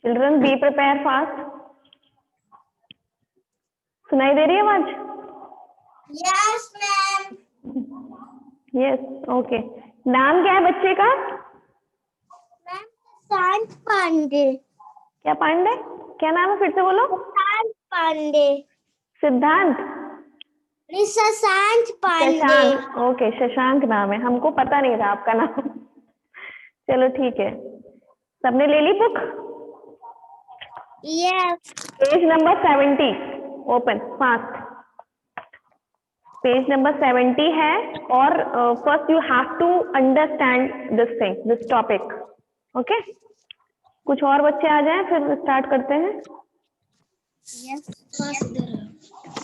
Children be prepare fast. सुनाई दे रही है आवाज? Yes ma'am. Yes, okay. नाम क्या है बच्चे का? मैम शांत पांडे। क्या पांडे? क्या नाम है, फिर से बोलो। शांत पांडे। सिद्धांत? शशांक पांडे। शशांक, ओके, शशांक नाम है। हमको पता नहीं था आपका नाम। चलो ठीक है। सबने ले ली book? Yes. Page number 70 open fast. Page number 70 है और first you have to understand this thing, this topic. Okay, कुछ और बच्चे आ जाएं फिर स्टार्ट करते हैं।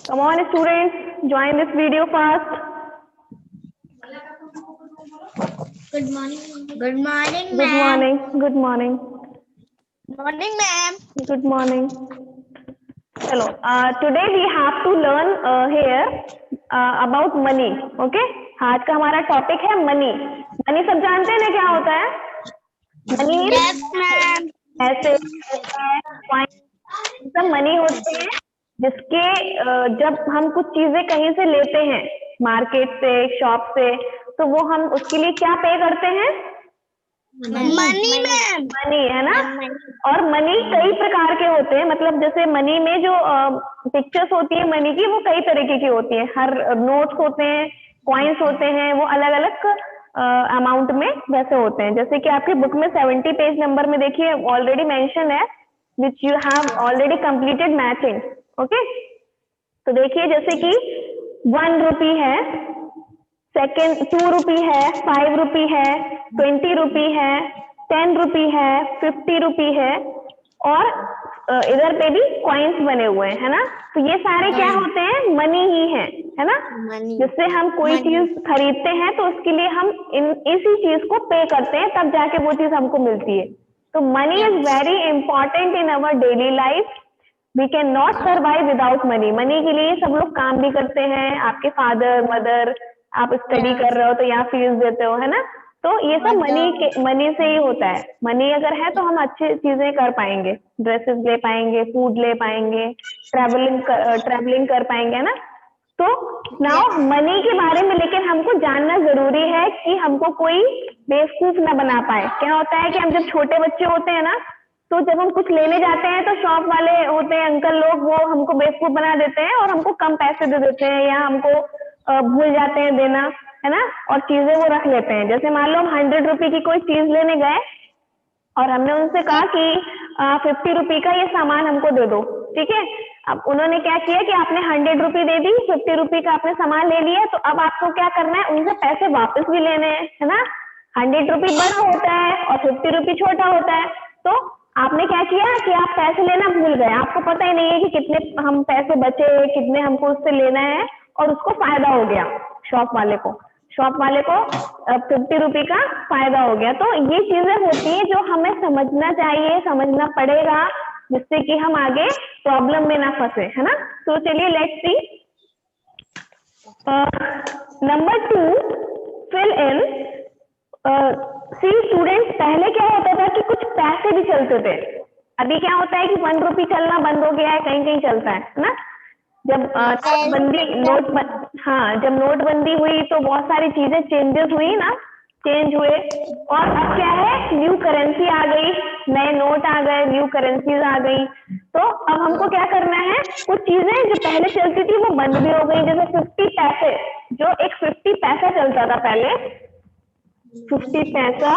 Come on students, join this video fast. Good morning. Good morning good ma'am. Morning. Good morning. Morning ma'am. Good morning. चलो, today we have to learn here about money. Okay, आज का हमारा टॉपिक है money. Money सब जानते हैं ना क्या होता है? Money yes ma'am. ऐसे सब मनी होते हैं जिसके जब हम कुछ चीजें कहीं से लेते हैं, मार्केट से, शॉप से, तो वो हम उसके लिए क्या पे करते हैं? Money ma'am. मनी, है ना। और मनी कई प्रकार के होते हैं, मतलब जैसे मनी में जो पिक्चर्स होती है मनी की, वो कई तरीके की होती है। हर नोट्स होते हैं, कॉइन्स होते हैं, वो अलग अलग अमाउंट में वैसे होते हैं। जैसे कि आपकी बुक में 70 पेज नंबर में देखिए ऑलरेडी मेंशन है, which you have already completed matching. Okay, तो देखिए जैसे कि 1 रुपी है, सेकेंड 2 रुपी है, 5 रुपी है, 20 रुपी है, 10 रुपी है, 50 रुपी है, और इधर पे भी कॉइन्स बने हुए हैं, है ना। तो ये सारे क्या होते हैं? मनी ही है ना। जिससे हम कोई चीज खरीदते हैं तो उसके लिए हम इसी चीज को पे करते हैं, तब जाके वो चीज हमको मिलती है। तो money is very important in our daily life. We can not survive without money. Money के लिए सब लोग काम भी करते हैं, आपके फादर मदर, आप स्टडी कर रहे हो तो यहाँ फीस देते हो, है ना। तो ये सब मनी से ही होता है। मनी अगर है तो हम अच्छी चीजें कर पाएंगे, ड्रेसेस ले पाएंगे, फूड ले पाएंगे, ट्रैवलिंग कर पाएंगे, है ना। तो नाउ मनी के बारे में लेकिन हमको जानना जरूरी है कि हमको कोई बेवकूफ ना बना पाए। क्या होता है कि हम जब छोटे बच्चे होते हैं ना, तो जब हम कुछ लेने जाते हैं तो शॉप वाले होते हैं अंकल लोग, वो हमको बेवकूफ बना देते हैं और हमको कम पैसे दे देते हैं, या हमको भूल जाते हैं देना, है ना। और चीजें वो रख लेते हैं। जैसे मान लो हम 100 रुपए की कोई चीज लेने गए और हमने उनसे कहा कि 50 रुपए का ये सामान हमको दे दो, ठीक है। अब उन्होंने क्या किया कि आपने 100 रुपए दे दी, 50 रुपए का आपने सामान ले लिया, तो अब आपको क्या करना है? उनसे पैसे वापस भी लेने हैं, है ना। 100 रुपए बड़ा होता है और 50 रुपए छोटा होता है। तो आपने क्या किया कि आप पैसे लेना भूल गए, आपको पता ही नहीं है कि कितने हम पैसे बचे, कितने हमको उससे लेना है, और उसको फायदा हो गया शॉप वाले को। 50 रुपए का फायदा हो गया। तो ये चीजें होती है जो हमें समझना चाहिए, समझना पड़ेगा, जिससे कि हम आगे प्रॉब्लम में ना फंसे, है ना। तो चलिए let's see number 2, fill in. See students, पहले क्या होता था कि कुछ पैसे भी चलते थे। अभी क्या होता है कि 1 रुपी चलना बंद हो गया है, कहीं कहीं चलता है ना। जब जब नोटबंदी हुई तो बहुत सारी चीजें चेंजेस हुई ना, चेंज हुए। और अब क्या है? न्यू करेंसी आ गई, नए नोट आ गए, न्यू करेंसीज आ गई। तो अब हमको क्या करना है? कुछ चीजें जो पहले चलती थी वो बंद भी हो गई। जैसे 50 पैसे, जो एक 50 पैसा चलता था पहले, 50 पैसा,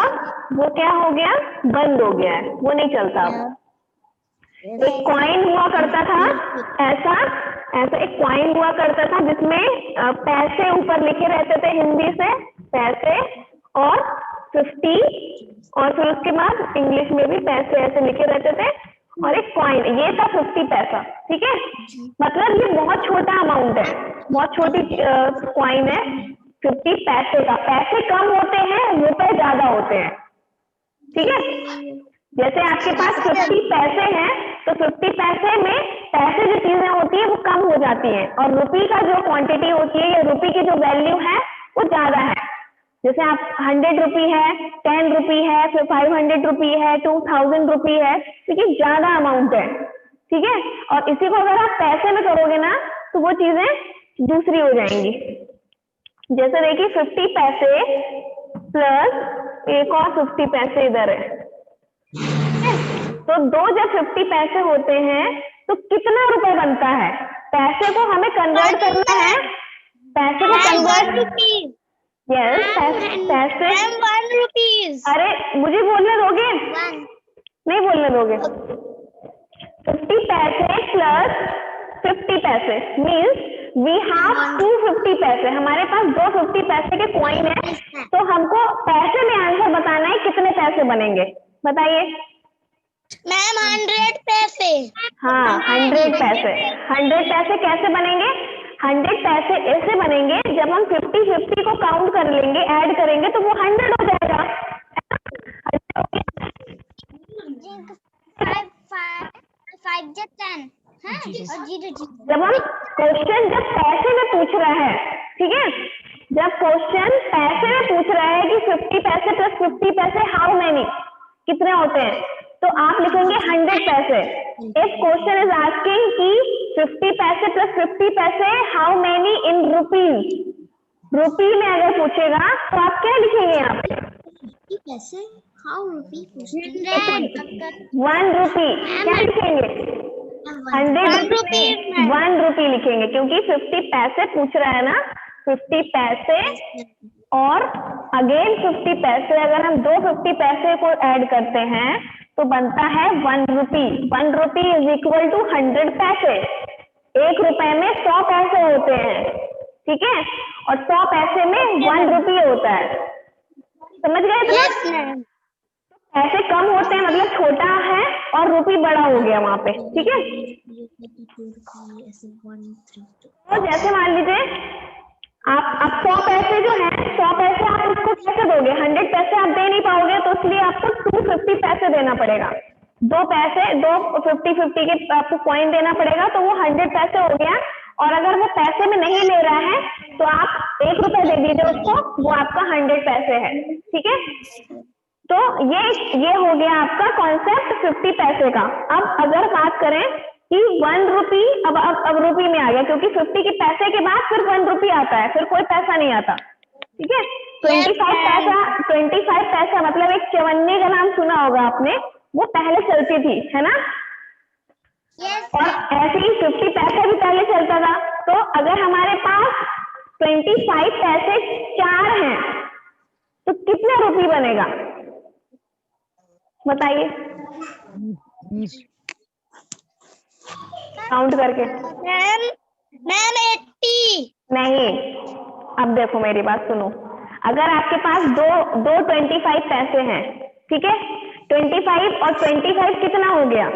वो क्या हो गया? बंद हो गया है, वो नहीं चलता अब। एक कॉइन हुआ करता था, ऐसा एक कॉइन हुआ करता था जिसमें पैसे ऊपर लिखे रहते थे हिंदी से, पैसे और 50, और फिर उसके बाद इंग्लिश में भी पैसे ऐसे लिखे रहते थे, और एक कॉइन, ये था 50 पैसा, ठीक है। मतलब ये बहुत छोटा अमाउंट है, बहुत छोटी कॉइन है 50 पैसे का। पैसे कम होते हैं, रुपए ज्यादा होते हैं, ठीक है। जैसे आपके पास 50 पैसे हैं तो 50 पैसे में पैसे जो चीजें होती है वो कम हो जाती है, और रुपी का जो क्वांटिटी होती है या रुपी की जो वैल्यू है वो ज्यादा है। जैसे आप 100 रुपी है, 10 रुपी है, फिर 500 रुपी है, 2000 रुपी है, क्योंकि ज्यादा अमाउंट है, ठीक है। और इसी को अगर आप पैसे में करोगे ना तो वो चीजें दूसरी हो जाएंगी। जैसे देखिए 50 पैसे प्लस एक और 50 पैसे इधर है, तो दो जब 50 पैसे होते हैं तो कितना रुपए बनता है? पैसे को हमें कन्वर्ट करना है, पैसे को कन्वर्ट, यस पैसे, 1 rupees. अरे मुझे बोलने दोगे? 1. नहीं बोलने दोगे? 50 पैसे प्लस 50 पैसे मीन्स वी हैव 250 पैसे, हमारे पास 250 पैसे के कॉइन है, तो हमको पैसे में आंसर बताना है कितने पैसे बनेंगे, बताइए। मैम 100 पैसे। हाँ 100 पैसे। 100 पैसे कैसे बनेंगे? 100 पैसे ऐसे बनेंगे जब हम 50-50 को काउंट कर लेंगे, ऐड करेंगे तो वो 100 हो जाएगा। 5 10 और 0 जब हम क्वेश्चन जब पैसे में पूछ रहा है, ठीक है, जब क्वेश्चन पैसे में पूछ रहा है कि 50 पैसे प्लस 50 पैसे हाउ मेनी, कितने होते हैं, तो आप लिखेंगे 100 पैसे। इफ क्वेश्चन इज आस्किंग कि 50 पैसे प्लस 50 पैसे हाउ मेनी इन रुपीज, रुपी में अगर पूछेगा तो आप क्या लिखेंगे यहाँ पे? पैसे हाउ रुपी 1 रुपी, क्या लिखेंगे? 100 रुपी, 1 रुपी लिखेंगे, क्योंकि 50 पैसे पूछ रहा है ना, 50 पैसे और अगेन 50 पैसे, अगर हम 250 पैसे को ऐड करते हैं तो बनता है 1 रुपी। 1 रुपी इज इक्वल टू 100 पैसे। 1 रुपए में 100 पैसे होते हैं, ठीक है, और 100 पैसे में 1 रुपी होता है, समझ गए इतना? पैसे कम होते हैं मतलब छोटा है और रुपी बड़ा हो गया वहां पे, ठीक है। तो जैसे मान लीजिए आप 100 पैसे जो है, 100 पैसे आप उसको कैसे दोगे? 100 पैसे आप दे नहीं पाओगे, तो इसलिए आपको 250 पैसे देना पड़ेगा। 2 पैसे, 2 50-50 के आपको कॉइन देना पड़ेगा, तो वो 100 पैसे हो गया। और अगर वो पैसे में नहीं ले रहा है तो आप 1 रुपए दे दीजिए उसको, वो आपका 100 पैसे है, ठीक है। तो ये हो गया आपका कॉन्सेप्ट 50 पैसे का। अब अगर बात करें कि 1 रुपी, अब रुपी में आ गया, क्योंकि 50 के पैसे के बाद फिर 1 रुपी आता है, फिर कोई पैसा नहीं आता, ठीक है। 25 पैसा मतलब एक चवन्नी का नाम सुना होगा आपने, वो पहले चलती थी, है ना। और ऐसे ही 50 पैसे भी पहले चलता था। तो अगर हमारे पास 25 पैसे 4 हैं तो कितना रुपी बनेगा, बताइए काउंट करके। मैम 80 नहीं, अब देखो मेरी बात सुनो, अगर आपके पास दो 25 पैसे हैं, ठीक है, 25 और 25 कितना हो गया?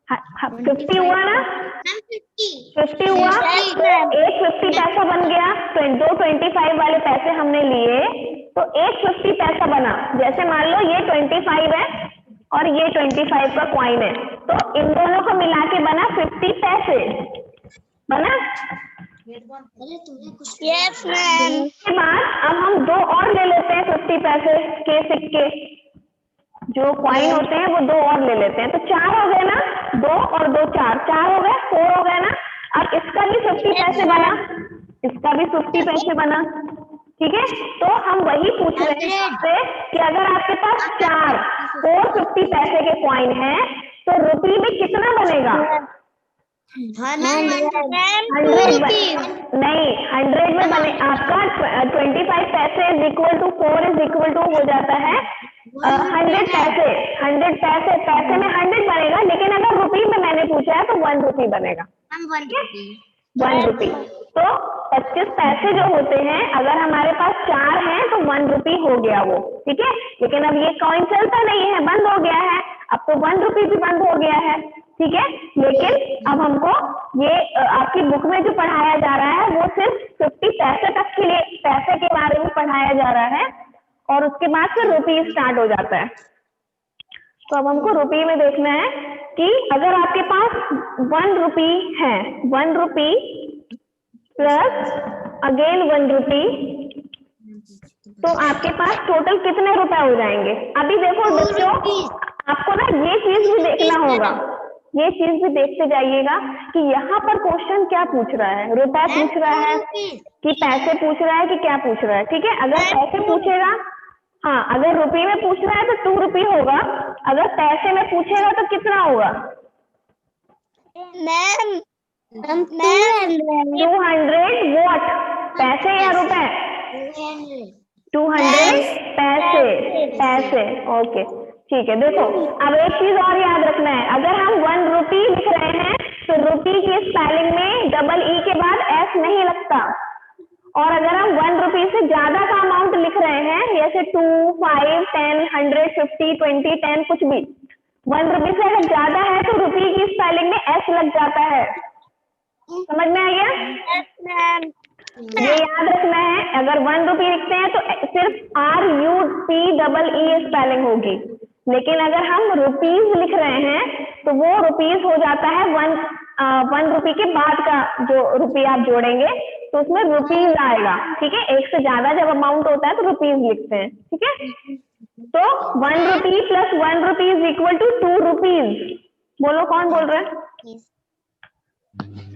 50 हुआ ना, 50 हुआ, एक 50 पैसा बन गया। 2 25 वाले पैसे हमने लिए तो एक 50 पैसा बना। जैसे मान लो ये 25 है और ये 25 का कॉइन है, तो इन दोनों को मिला के बना 50 पैसे बना। Yes ma'am. उसके बाद अब हम 2 और ले लेते हैं 50 पैसे के सिक्के, जो कॉइन होते हैं वो 2 और ले लेते हैं, तो 4 हो गए ना, 2 और 2 4 हो गए, 4 हो गए ना। अब इसका भी 50 पैसे बना, इसका भी 50 पैसे बना, ठीक है। तो हम वही पूछ रहे हैं आपसे कि अगर आपके पास 450 पैसे के कॉइन है तो रुपी में कितना बनेगा? 100 नहीं, 100 में बने आपका 25 पैसे is equal to 4 is equal to हो जाता है 100 पैसे। 100 पैसे में 100 बनेगा, लेकिन अगर रुपी में मैंने पूछा है तो 1 रुपी बनेगा, 1 रुपी। तो 25 पैसे जो होते हैं, अगर हमारे पास 4 हैं तो 1 रुपी हो गया वो, ठीक है। लेकिन अब ये कॉइन चलता नहीं है, बंद हो गया है, अब तो 1 रुपी भी बंद हो गया है, ठीक है। लेकिन अब हमको ये आपकी बुक में जो पढ़ाया जा रहा है वो सिर्फ 50 पैसे तक के लिए पैसे के बारे में पढ़ाया जा रहा है, और उसके बाद फिर रुपी स्टार्ट हो जाता है। तो अब हमको रुपी में देखना है कि अगर आपके पास 1 रुपी है, 1 रुपी प्लस अगेन 1 रुपी तो आपके पास टोटल कितने रुपए हो जाएंगे? अभी देखो बच्चों, आपको ना ये चीज भी देखना होगा, ये चीज भी देखते जाइएगा कि यहाँ पर क्वेश्चन क्या पूछ रहा है, रुपए पूछ रहा है कि पैसे पूछ रहा है कि क्या पूछ रहा है। ठीक है, अगर पैसे पूछेगा, हाँ अगर रुपये में पूछ रहा है तो 2 रुपये होगा, अगर पैसे में पूछेगा तो कितना होगा? मैम 200 वॉट, पैसे या रुपए? 200 पैसे, पैसे। ओके ठीक है, देखो अब एक चीज और याद रखना है, अगर हम 1 रुपी लिख रहे हैं तो रुपी की स्पेलिंग में डबल ई के बाद एस नहीं लगता, और अगर हम 1 रुपी से ज्यादा का अमाउंट लिख रहे हैं, जैसे 2, 5, 10, 100, 50, 20, 10 कुछ भी, 1 रुपी से अगर ज्यादा है तो रुपी की स्पेलिंग में एस लग जाता है। समझ में आ गया? ये याद रखना है, अगर 1 रुपी लिखते हैं तो सिर्फ RUPEE स्पेलिंग होगी, लेकिन अगर हम रुपीज लिख रहे हैं तो वो रुपीज हो जाता है 1 रुपी के बाद का जो रुपी आप जोड़ेंगे तो उसमें रुपीज आएगा। ठीक है, एक से ज्यादा जब अमाउंट होता है तो रुपीज लिखते हैं। ठीक है, तो 1 rupee plus 1 rupees equal to 2 rupees. बोलो कौन बोल रहा है?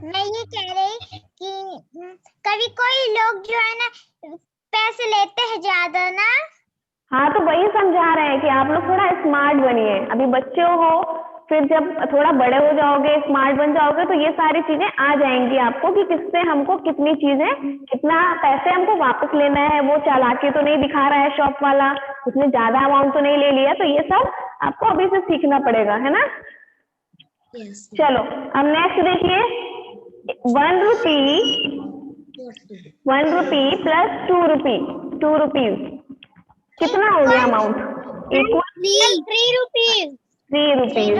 मैं ये कह रही कि कभी कोई लोग जो है ना पैसे लेते हैं ज्यादा ना। हाँ, तो वही समझा रहे हैं कि आप लोग थोड़ा स्मार्ट बनिए, अभी बच्चे हो, फिर जब थोड़ा बड़े हो जाओगे, स्मार्ट बन जाओगे तो ये सारी चीजें आ जाएंगी आपको कि किससे हमको कितनी चीजें, कितना पैसे हमको वापस लेना है, वो चालाकी तो नहीं दिखा रहा है शॉप वाला, उसने ज्यादा अमाउंट तो नहीं ले लिया, तो ये सब आपको अभी से सीखना पड़ेगा, है ना? चलो अब नेक्स्ट देखिए, 1 रुपी प्लस 2 रुपी, 2 रुपीज कितना हो गया अमाउंट? Equal 3 rupees. 3 रुपीज।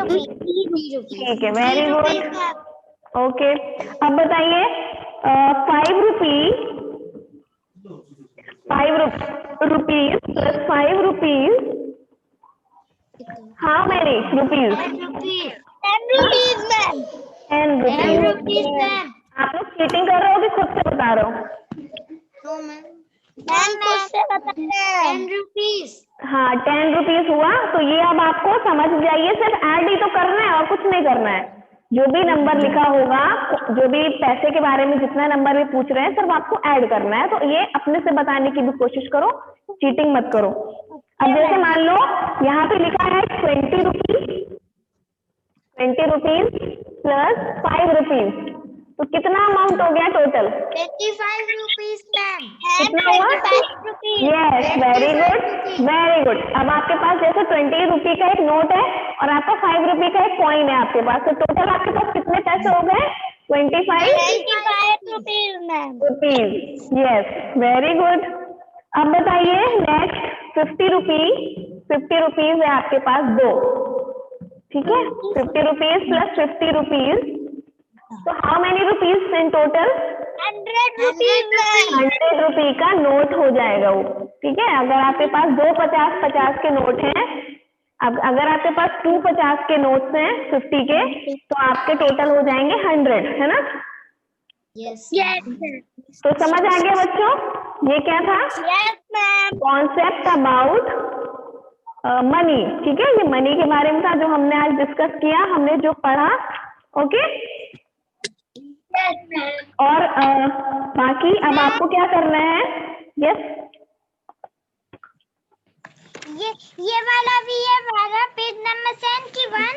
ठीक है, वेरी गुड। ओके, अब बताइए 5 rupees plus 5 rupees, how many rupees? 10 rupees ma'am. 10 rupees. आप लोग चीटिंग कर रहे हो कि खुद से बता रहे हो? मैम खुद से बता रहे हैं। 10 रुपीज। हाँ 10 रुपीज हुआ, तो ये अब आपको समझ जाइए, सिर्फ ऐड ही तो करना है और कुछ नहीं करना है। जो भी नंबर लिखा होगा, जो भी पैसे के बारे में जितना नंबर भी पूछ रहे हैं, सिर्फ आपको ऐड करना है। तो ये अपने से बताने की भी कोशिश करो, चीटिंग मत करो। अब जैसे मान लो यहाँ पे लिखा है 20 रुपीज प्लस 5 रुपीज, तो कितना अमाउंट हो गया टोटल? 25 rupees ma'am. कितना हुआ? Yes, very good, very good. अब आपके पास जैसे 20 रुपी का एक नोट है और आपका 5 रुपी का एक कॉइन है आपके पास, तो टोटल आपके पास कितने पैसे हो गए? 25 rupees ma'am. Rupees. Yes, very good. अब बताइए नेक्स्ट 50 रुपीज है आपके पास 2। ठीक है, 50 रुपीज प्लस 50 रुपीज, तो how many rupees in total? 100 rupees. 100 रुपी का नोट हो जाएगा वो। ठीक है, अगर आपके पास 2 50 के नोट हैं, अब अगर आपके पास 2 50 के नोट्स हैं 50 के, तो आपके टोटल हो जाएंगे 100, है ना? यस। तो समझ आ गया बच्चों, ये क्या था? Yes ma'am. Concept about money. ठीक है, ये मनी के बारे में था जो हमने आज डिस्कस किया, हमने जो पढ़ा। ओके, और बाकी अब आपको क्या करना है? यस, ये वाला भी है वाला पेज नंबर 71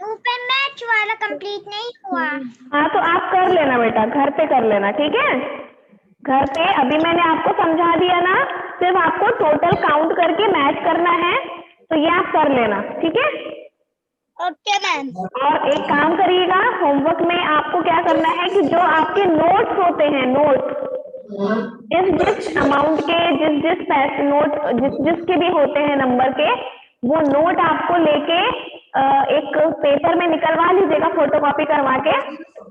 ऊपर मैच वाला कंप्लीट नहीं हुआ। हाँ तो आप कर लेना बेटा, घर पे कर लेना। ठीक है, घर पे अभी मैंने आपको समझा दिया ना, सिर्फ आपको टोटल काउंट करके मैच करना है, तो ये आप कर लेना। ठीक है, ओके मैम। और एक काम करिएगा, होमवर्क में आपको क्या करना है कि जो आपके नोट्स होते हैं, नोट्स जिस अमाउंट के, जिस पैसे नोट जिसके भी होते हैं नंबर के, वो नोट आपको लेके एक पेपर में निकलवा लीजिएगा, फोटोकॉपी करवा के,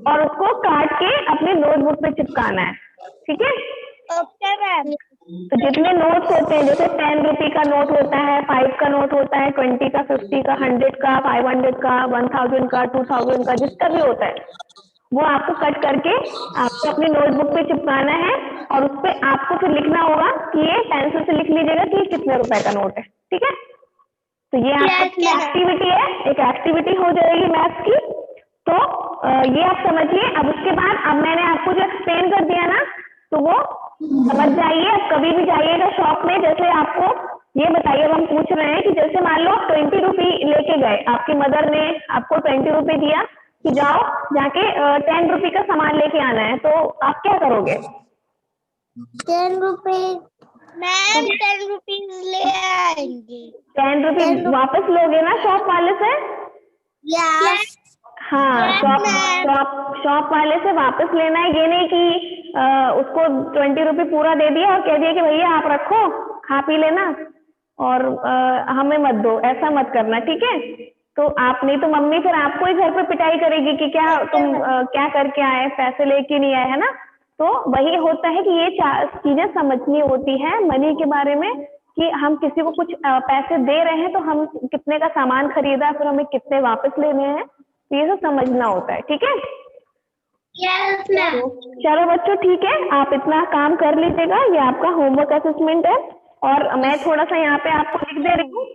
और उसको काट के अपने नोटबुक पे चिपकाना है। ठीक है, ओके मैम। तो जितने नोट्स होते हैं, जैसे 10 रुपी का नोट होता है, 5 का नोट होता है, 20 का, 50 का, 100 का, 500 का, 1000 का, 2000 का, जिसका भी होता है, वो आपको कट करके आपको अपनी नोटबुक पे चिपकाना है और उस पे आपको फिर लिखना होगा कि ये पेंसिल से लिख लीजिएगा कि ये कितने रुपए का नोट है, ठीक है। तो ये आपकी एक्टिविटी है, एक एक्टिविटी हो जाएगी मैथ्स की। तो ये आप समझिए। अब उसके बाद अब मैंने आपको जो एक्सप्लेन कर दिया ना, तो वो समझ जाइए। अब कभी भी जाइएगा शॉप में, जैसे आपको ये बताइए, अब हम पूछ रहे हैं कि जैसे मान लो 20 रुपी लेके गए, आपकी मदर ने आपको 20 रुपी दिया कि जाओ जाके 10 रुपी का सामान लेके आना है, तो आप क्या करोगे? 10 रुपए मैम 10 रुपीज ले आएंगे। 10 रुपी वापस लोगे ना शॉप वाले से? यस हाँ, शॉप वाले से वापस लेना है। ये नहीं कि उसको 20 रुपी पूरा दे दिया और कह दिया कि भैया आप रखो, खा पी लेना और हमें मत दो, ऐसा मत करना, ठीक है। तो आप नहीं तो मम्मी फिर आपको ही घर पे पिटाई करेगी कि क्या तुम क्या करके आए, पैसे लेके नहीं आए, है ना। तो वही होता है कि ये चीजें समझनी होती है मनी के बारे में, कि हम किसी को कुछ पैसे दे रहे हैं तो हम कितने का सामान खरीदा, फिर हमें कितने वापस लेने हैं, तो ये सब समझना होता है, ठीक है। Yes ma'am. चलो बच्चों ठीक है, आप इतना काम कर लीजिएगा, ये आपका होमवर्क असेसमेंट है। और मैं थोड़ा सा यहाँ पे आपको लिख दे रही हूँ।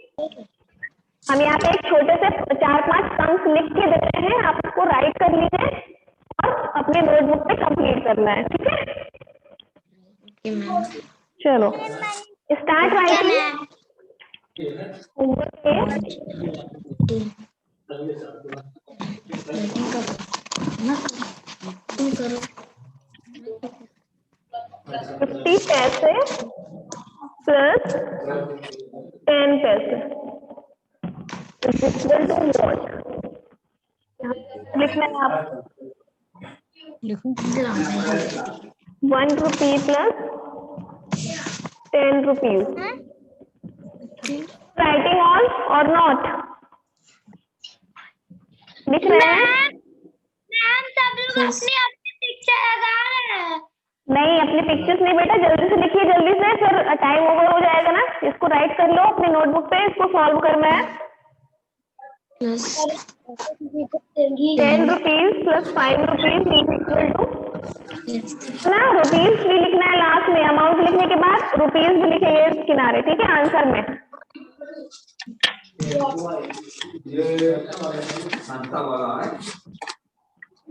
हम यहाँ पे एक छोटे से 4-5 सम्स लिख के दे रहे हैं, आप उसको राइट कर लीजिए और अपने नोटबुक पे कंप्लीट करना है, ठीक है। चलो स्टार्ट राइटिंग। $50 पैसे प्लस 10 पैसे इक्वल टू व्हाट? लिखना है आप 1 rupee plus 10 rupees. Writing all और नॉट लिख रहे हैं? मैम सब लोग अपनी अपनी पिक्चर लगा रहे हैं। नहीं, अपनी पिक्चर्स नहीं बेटा, जल्दी से लिखिए, जल्दी से, फिर टाइम ओवर हो जाएगा ना। इसको राइट कर लो अपनी नोटबुक पे, इसको सॉल्व करना है। 10 rupees plus 5 rupees equal to ना, रुपीज भी लिखना है लास्ट में। अमाउंट लिखने के बाद रुपीज भी लिखेंगे इस किनारे, ठीक है, आंसर में।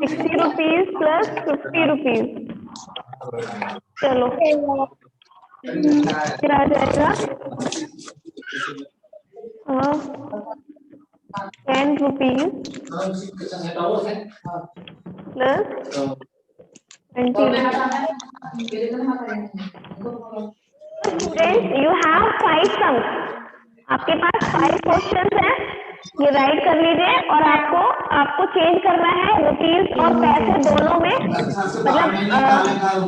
60 रुपीज प्लस 50 रुपीज। चलो फिर आ जाएगा 10 rupees plus 20। Student you have 5 sums, आपके पास 5 क्वेश्चंस हैं, ये राइट कर लीजिए। और आपको चेंज करना है रुपीज और पैसे दोनों में, मतलब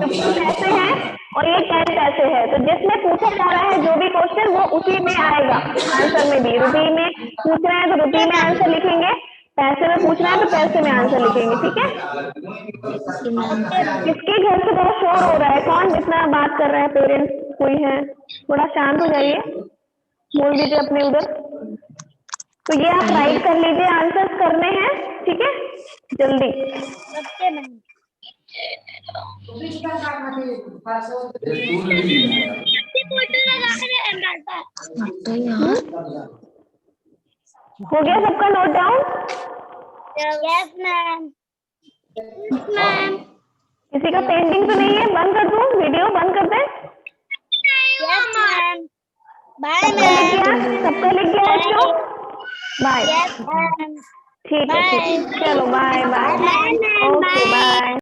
50 पैसे हैं और ये 10 पैसे है, तो जिसमें पूछा जा रहा है जो भी क्वेश्चन वो उसी में आएगा आंसर में भी। रुपये में पूछ रहे हैं तो रुपये में आंसर लिखेंगे, पैसे में पूछ रहे हैं तो पैसे में आंसर लिखेंगे, ठीक है। किसके घर से बहुत शोर हो रहा है? कौन इतना बात कर रहा है? पेरेंट्स कोई है? थोड़ा शांत हो जाइए, बोल दीजिए अपने उधर। तो ये आप राइट कर लीजिए, आंसर्स करने हैं, ठीक है, जल्दी। हो गया सबका note down? Yes ma'am. Ma'am किसी का पेंडिंग तो नहीं है? बंद कर दूं वीडियो, बंद कर दे? Yes ma'am. बाय सबका लिख गया बच्चों? बाय। Yes ma'am. ठीक है, चलो बाय बाय। Okay bye.